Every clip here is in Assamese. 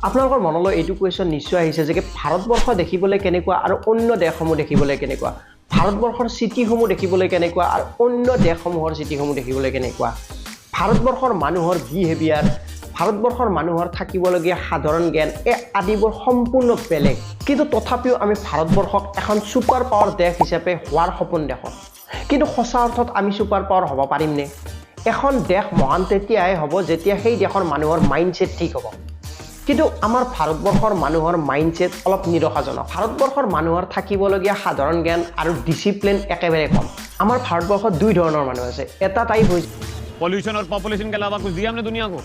আপোনালোকৰ মনলৈ এইটো কুৱেশ্যন নিশ্চয় আহিছে যে ভাৰতবৰ্ষ দেখিবলৈ কেনেকুৱা আৰু অন্য দেশসমূহ দেখিবলৈ কেনেকুৱা ভাৰতবৰ্ষৰ চিটিসমূহ দেখিবলৈ কেনেকুৱা আৰু অন্য দেশসমূহৰ চিটিসমূহ দেখিবলৈ কেনেকুৱা ভাৰতবৰ্ষৰ মানুহৰ বিহেভিয়াৰ ভাৰতবৰ্ষৰ মানুহৰ থাকিবলগীয়া সাধাৰণ জ্ঞান এই আদিবোৰ সম্পূৰ্ণ বেলেগ কিন্তু তথাপিও আমি ভাৰতবৰ্ষক এখন সুপাৰ পাৱাৰ দেশ হিচাপে হোৱাৰ সপোন দেখোঁ কিন্তু সঁচা অৰ্থত আমি সুপাৰ পাৱাৰ হ'ব পাৰিমনে এখন দেশ মহান তেতিয়াই হ'ব যেতিয়া সেই দেশৰ মানুহৰ মাইণ্ডছেট ঠিক হ'ব কিন্তু আমাৰ ভাৰতবৰ্ষৰ মানুহৰ মাইণ্ডছেট অলপ নিৰখাজনক ভাৰতবৰ্ষৰ মানুহৰ থাকিবলগীয়া সাধাৰণ জ্ঞান আৰু ডিসিপ্লিন একেবাৰে কম আমাৰ ভাৰতবৰ্ষত দুই ধৰণৰ মানুহ আছে এটা টাইপ হৈছে पॉल्यूशन और पॉपुलेशन के अलावा कुछ दिया हमने दुनिया को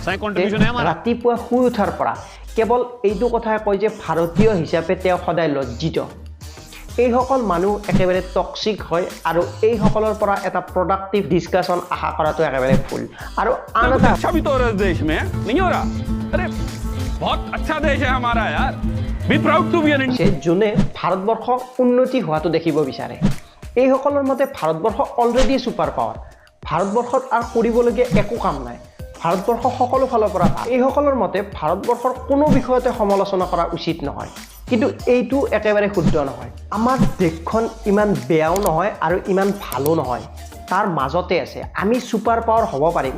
सही कंट्रीब्यूशन है हमारा ৰাতিপুৱা শুই উঠাৰ পৰা কেৱল এইটো কথাই কয় যে ভাৰতীয় হিচাপে তেওঁ সদায় লজ্জিত এইসকল মানুহ একেবাৰে টক্সিক হয় আৰু এইসকলৰ পৰা এটা প্ৰডাক্টিভ ডিসকাশন আশা কৰাটো একেবাৰে ভুল আৰু আন এটা अच्छा भी तो हो रहा है देश में नहीं हो रहा अरे बहुत अच्छा देश है हमारा यार be proud to be an Indian যোনে ভাৰতবৰ্ষক উন্নতি হোৱাটো দেখিব বিচাৰে এইসকলৰ মতে ভাৰতবৰ্ষ অলৰেডি সুপাৰ পাৱাৰ ভাৰতবৰ্ষত আৰু কৰিবলগীয়া একো কাম নাই ভাৰতবৰ্ষ সকলো ফালৰ পৰা ভাল এইসকলৰ মতে ভাৰতবৰ্ষৰ কোনো বিষয়তে সমালোচনা কৰা উচিত নহয় কিন্তু এইটো একেবাৰে শুদ্ধ নহয় আমাৰ দেশখন ইমান বেয়াও নহয় আৰু ইমান ভালো নহয় তাৰ মাজতে আছে আমি সুপাৰ পাৱাৰ হ'ব পাৰিম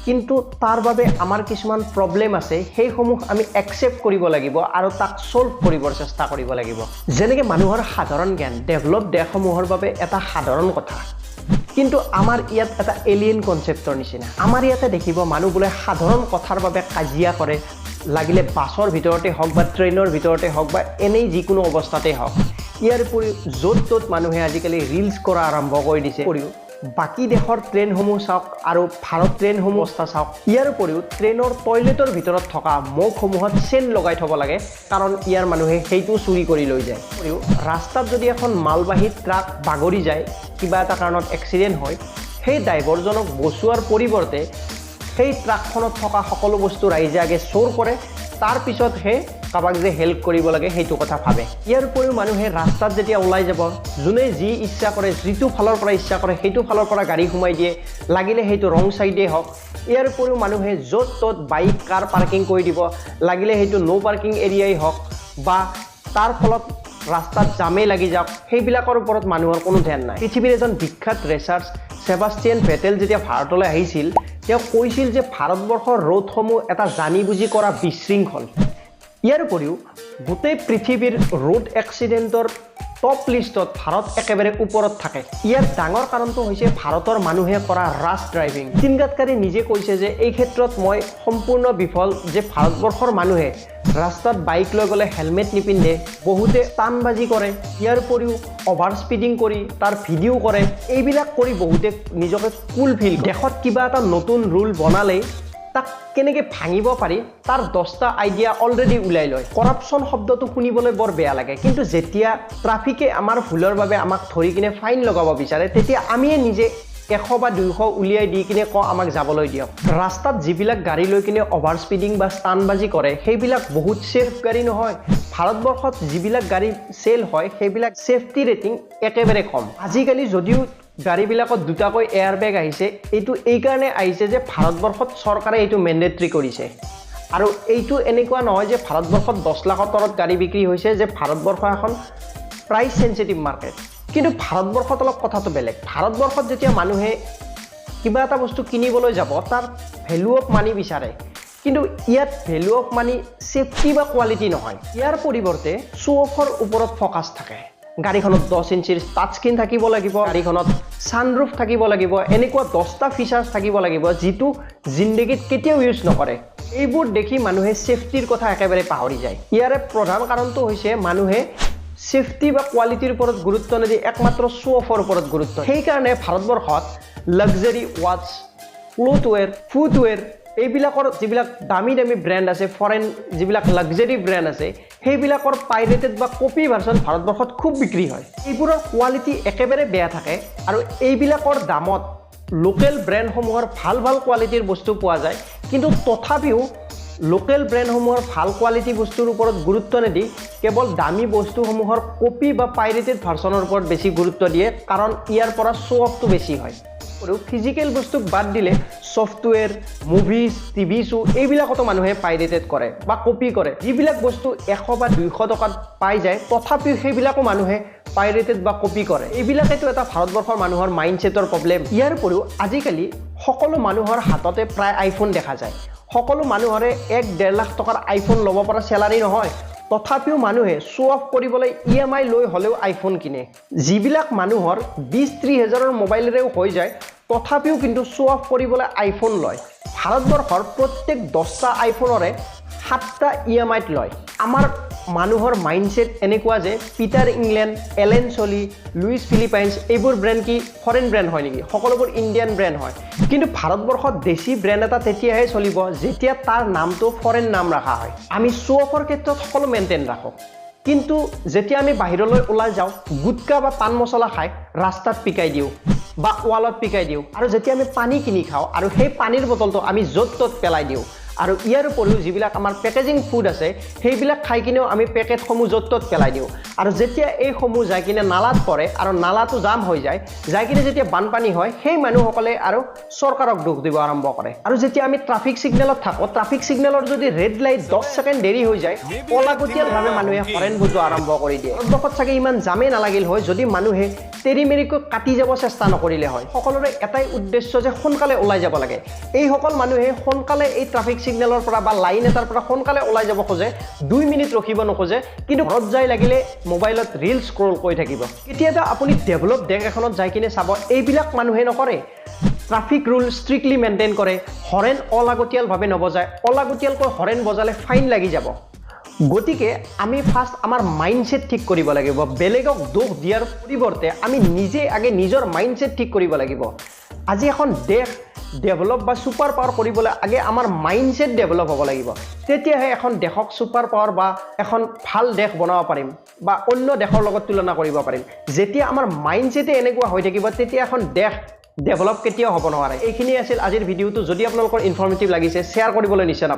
কিন্তু তাৰ বাবে আমাৰ কিছুমান প্ৰবলেম আছে সেইসমূহ আমি একসেপ্ট কৰিব লাগিব আৰু তাক সলভ কৰিবৰ চেষ্টা কৰিব লাগিব যেনেকৈ মানুহৰ সাধাৰণ জ্ঞান ডেভেলপ দেশসমূহৰ বাবে এটা সাধাৰণ কথা কিন্তু আমাৰ ইয়াত এটা এলিয়েন কনসেপ্টৰ নিচিনা আমাৰ ইয়াতে দেখিব মানুহ বোলে সাধাৰণ কথাৰ বাবে কাজিয়া কৰে লাগিলে বাছৰ ভিতৰতে হওক বা ট্ৰেইনৰ ভিতৰতে হওক বা এনেই যিকোনো অৱস্থাতে হওক ইয়াৰ উপৰিও য'ত ত'ত মানুহে আজিকালি ৰিলছ কৰা আৰম্ভ কৰি দিছে বাকি দেশৰ ট্ৰেইনসমূহ চাওক আৰু ভাৰত ট্ৰেইনসমূহ অৱস্থা চাওক ইয়াৰ উপৰিও ট্ৰেইনৰ টয়লেটৰ ভিতৰত থকা মগসমূহত চেন লগাই থ'ব লাগে কাৰণ ইয়াৰ মানুহে সেইটো চুৰি কৰি লৈ যায় উপৰিও ৰাস্তাত যদি এখন মালবাহী ট্ৰাক বাগৰি যায় কিবা এটা কাৰণত এক্সিডেণ্ট হয় সেই ড্ৰাইভাৰজনক বচোৱাৰ পৰিৱৰ্তে সেই ট্ৰাকখনত থকা সকলো বস্তু ৰাইজে আগে চোৰ কৰে তাৰ পিছতহে কাবাক যে হেল্প কৰিব লাগে সেইটো কথা ভাবে ইয়াৰ উপৰিও মানুহে ৰাস্তাত যেতিয়া ওলাই যাব যোনে যি ইচ্ছা কৰে যিটো ফালৰ পৰা ইচ্ছা কৰে সেইটো ফালৰ পৰা গাড়ী ঘুমাই দিয়ে লাগিলে সেইটো ৰং সাইডে হওক ইয়াৰ উপৰিও মানুহে য'ত ত'ত বাইক কাৰ পাৰ্কিং কৰি দিব লাগিলে সেইটো নো পাৰ্কিং এৰিয়াই হওক বা তাৰ ফলত ৰাস্তাত জামে লাগি যাওক সেইবিলাকৰ ওপৰত মানুহৰ কোনো ধ্যান নাই পৃথিৱীৰ এজন বিখ্যাত ৰেচাৰ্চ সেবাষ্টিয়ান ভেটেল যেতিয়া ভাৰতলৈ আহিছিল তেওঁ কৈছিল যে ভাৰতবৰ্ষৰ ৰোডসমূহ এটা জানি বুজি কৰা বিশৃংখল ইয়াৰ উপৰিও গোটেই পৃথিৱীৰ ৰোড এক্সিডেণ্টৰ টপ লিষ্টত ভাৰত একেবাৰে ওপৰত থাকে ইয়াৰ ডাঙৰ কাৰণটো হৈছে ভাৰতৰ মানুহে কৰা ৰাছ ড্ৰাইভিং নীতিন গাডকাৰী নিজে কৈছে যে এই ক্ষেত্ৰত মই সম্পূৰ্ণ বিফল যে ভাৰতবৰ্ষৰ মানুহে ৰাস্তাত বাইক লৈ গ'লে হেলমেট নিপিন্ধে বহুতে টানবাজি কৰে ইয়াৰ উপৰিও অভাৰ স্পীডিং কৰি তাৰ ভিডিঅ' কৰে এইবিলাক কৰি বহুতে নিজকে কুল ফিল দেশত কিবা এটা নতুন ৰুল বনালেই তাক কেনেকৈ ভাঙিব পাৰি তাৰ 10টা আইডিয়া অলৰেডি ওলাই লয় কৰাপশ্যন শব্দটো শুনিবলৈ বৰ বেয়া লাগে কিন্তু যেতিয়া ট্ৰাফিকে আমাৰ ভুলৰ বাবে আমাক ধৰি কিনে ফাইন লগাব বিচাৰে তেতিয়া আমিয়ে নিজে 100 বা 200 উলিয়াই দি কিনে কওঁ আমাক যাবলৈ দিয়ক ৰাস্তাত যিবিলাক গাড়ী লৈ কিনে অভাৰ স্পীডিং বা ষ্টানবাজি কৰে সেইবিলাক বহুত সেফ গাড়ী নহয় ভাৰতবৰ্ষত যিবিলাক গাড়ী সেল হয় সেইবিলাক সেফটি ৰেটিং একেবাৰে কম আজিকালি যদিও গাড়ীবিলাকত দুটাকৈ এয়াৰ বেগ আহিছে এইটো এই কাৰণে আহিছে যে ভাৰতবৰ্ষত চৰকাৰে এইটো মেণ্ডেটৰী কৰিছে আৰু এইটো এনেকুৱা নহয় যে ভাৰতবৰ্ষত 10 লাখৰ তলত গাড়ী বিক্ৰী হৈছে যে ভাৰতবৰ্ষ এখন প্ৰাইচ সেনচিটিভ মাৰ্কেট কিন্তু ভাৰতবৰ্ষত অলপ কথাটো বেলেগ ভাৰতবৰ্ষত যেতিয়া মানুহে কিবা এটা বস্তু কিনিবলৈ যাব তাৰ ভ্যালু অফ মানি বিচাৰে কিন্তু ইয়াত ভ্যালু অফ মানি সেফটি বা কোৱালিটি নহয় ইয়াৰ পৰিৱৰ্তে শ্ব' অফৰ ওপৰত ফ'কাছ থাকে গাড়ীখনত 10 ইঞ্চিৰ টাচ স্ক্ৰীন থাকিব লাগিব গাড়ীখনত সানৰুফ থাকিব লাগিব এনেকুৱা 10টা ফিচাৰ্ছ থাকিব লাগিব যিটো জিন্দগীত কেতিয়াও ইউজ নকৰে এইবোৰ দেখি মানুহে সেফটিৰ কথা একেবাৰে পাহৰি যায় ইয়াৰে প্ৰধান কাৰণটো হৈছে মানুহে সেফটি বা কোৱালিটিৰ ওপৰত গুৰুত্ব নিদি একমাত্ৰ শ্ব' অফৰ ওপৰত গুৰুত্ব সেইকাৰণে ভাৰতবৰ্ষত লাক্সাৰী ৱাচ ক্লথৱেৰ ফুটৱেৰ এইবিলাকৰ যিবিলাক দামী দামী ব্ৰেণ্ড আছে ফৰেন যিবিলাক লাক্সাৰী ব্ৰেণ্ড আছে সেইবিলাকৰ পাইৰেটেড বা কপি ভাৰ্চন ভাৰতবৰ্ষত খুব বিক্ৰী হয় এইবোৰৰ কোৱালিটি একেবাৰে বেয়া থাকে আৰু এইবিলাকৰ দামত লোকেল ব্ৰেণ্ডসমূহৰ ভাল ভাল কোৱালিটিৰ বস্তু পোৱা যায় কিন্তু তথাপিও লোকেল ব্ৰেণ্ডসমূহৰ ভাল কোৱালিটি বস্তুৰ ওপৰত গুৰুত্ব নিদি কেৱল দামী বস্তুসমূহৰ কপি বা পাইৰেটেড ভাৰ্চনৰ ওপৰত বেছি গুৰুত্ব দিয়ে কাৰণ ইয়াৰ পৰা শ্ব' অফটো বেছি হয় আৰু ফিজিক্যাল বস্তুক বাদ দিলে সফটওয়্যাৰ মুভিজ টিভি শ্ব' এইবিলাকতো মানুহে পাইৰেটেড কৰে বা কপি কৰে যিবিলাক বস্তু 100 বা 200 টকাত পাই যায় তথাপিও সেইবিলাকো মানুহে পাইৰেটেড বা কপি কৰে এইবিলাকেতো এটা ভাৰতবৰ্ষৰ মানুহৰ মাইণ্ডছেটৰ প্ৰব্লেম ইয়াৰ উপৰিও আজিকালি সকলো মানুহৰ হাততে প্ৰায় আইফোন দেখা যায় সকলো মানুহৰে 1.5 লাখ টকাৰ আইফোন ল'ব পৰা চেলাৰী নহয় তথাপিও মানুহে শো অফ কৰিবলৈ EMI লৈ হলেও আইফোন কিনে যিবিলাক মানুহৰ 20-30 হাজাৰৰ মোবাইলেৰেও হৈ যায় তথাপিও কিন্তু শো অফ কৰিবলৈ আইফোন লয় ভাৰতবৰ্ষৰ প্ৰত্যেক 10টা আইফোনৰে 7টা EMIত লয় আমাৰ মানুহৰ মাইণ্ডছেট এনেকুৱা যে পিটাৰ ইংলেণ্ড এলেন চলি লুইচ ফিলিপাইন্স এইবোৰ ব্ৰেণ্ড কি ফৰেন ব্ৰেণ্ড হয় নেকি সকলোবোৰ ইণ্ডিয়ান ব্ৰেণ্ড হয় কিন্তু ভাৰতবৰ্ষত দেশী ব্ৰেণ্ড এটা তেতিয়াহে চলিব যেতিয়া তাৰ নামটো ফৰেন নাম ৰাখা হয় আমি শো অফৰ ক্ষেত্ৰত সকলো মেইনটেইন ৰাখোঁ কিন্তু যেতিয়া আমি বাহিৰলৈ ওলাই যাওঁ গুটকা বা পান মছলা খাই ৰাস্তাত পিকাই দিওঁ বা ৱালত পিকাই দিওঁ আৰু যেতিয়া আমি পানী কিনি খাওঁ আৰু সেই পানীৰ বটলটো আমি য'ত ত'ত পেলাই দিওঁ আৰু ইয়াৰ উপৰিও যিবিলাক আমাৰ পেকেজিং ফুড আছে সেইবিলাক খাই কিনেও আমি পেকেটসমূহ য'ত ত'ত পেলাই দিওঁ আৰু যেতিয়া এইসমূহ যাই কিনে নালাত পৰে আৰু নালাটো জাম হৈ যায় যাই কিনে যেতিয়া বানপানী হয় সেই মানুহসকলে আৰু চৰকাৰক দুখ দিব আৰম্ভ কৰে আৰু যেতিয়া আমি ট্ৰাফিক সিগনেলত থাকোঁ ট্ৰাফিক সিগনেলৰ যদি ৰেড লাইট 10 ছেকেণ্ড দেৰি হৈ যায় অলাগতিয়ালভাৱে মানুহে হৰেণ বজোৱা আৰম্ভ কৰি দিয়ে ভাৰতবৰ্ষত চাগে ইমান জামেই নালাগিল হয় যদি মানুহে তেৰিমেৰিকৈ কাটি যাব চেষ্টা নকৰিলে হয় সকলোৰে এটাই উদ্দেশ্য যে সোনকালে ওলাই যাব লাগে এই সকল মানুহে সোনকালে এই ট্ৰাফিক সিগনেলৰ পৰা বা লাইন এটাৰ পৰা সোনকালে ওলাই যাব খোজে 2 মিনিট ৰখিব নোখোজে কিন্তু ঘৰত যাই লাগিলে মোবাইলত ৰিল স্ক্ৰল কৰি থাকিব কেতিয়াবা আপুনি ডেভেলপ দেশ এখনত যাই কিনে চাব এইবিলাক মানুহে নকৰে ট্ৰাফিক ৰুল ষ্ট্ৰিক্টলি মেইনটেইন কৰে হৰেণ অলাগতিয়ালভাৱে নবজায় অলাগতিয়ালকৈ হৰেণ বজালে ফাইন লাগি যাব গতিকে আমি ফাৰ্ষ্ট আমাৰ মাইণ্ডছেট ঠিক কৰিব লাগিব বেলেগক দোষ দিয়াৰ পৰিৱৰ্তে আমি নিজে আগে নিজৰ মাইণ্ডছেট ঠিক কৰিব লাগিব আজি এখন দেশ ডেভেলপ বা সুপাৰ পাৱাৰ কৰিবলৈ আগে আমাৰ মাইণ্ডছেট ডেভেলপ হ'ব লাগিব তেতিয়াহে এখন দেশক সুপাৰ পাৱাৰ বা এখন ভাল দেশ বনাব পাৰিম বা অন্য দেশৰ লগত তুলনা কৰিব পাৰিম যেতিয়া আমাৰ মাইণ্ডছেটে এনেকুৱা হৈ থাকিব তেতিয়া এখন দেশ ডেভেলপ কেতিয়াও হ'ব নোৱাৰে এইখিনি আছিল আজিৰ ভিডিঅ'টো যদি আপোনালোকৰ ইনফৰ্মেটিভ লাগিছে শ্বেয়াৰ কৰিবলৈ নিশ্চয়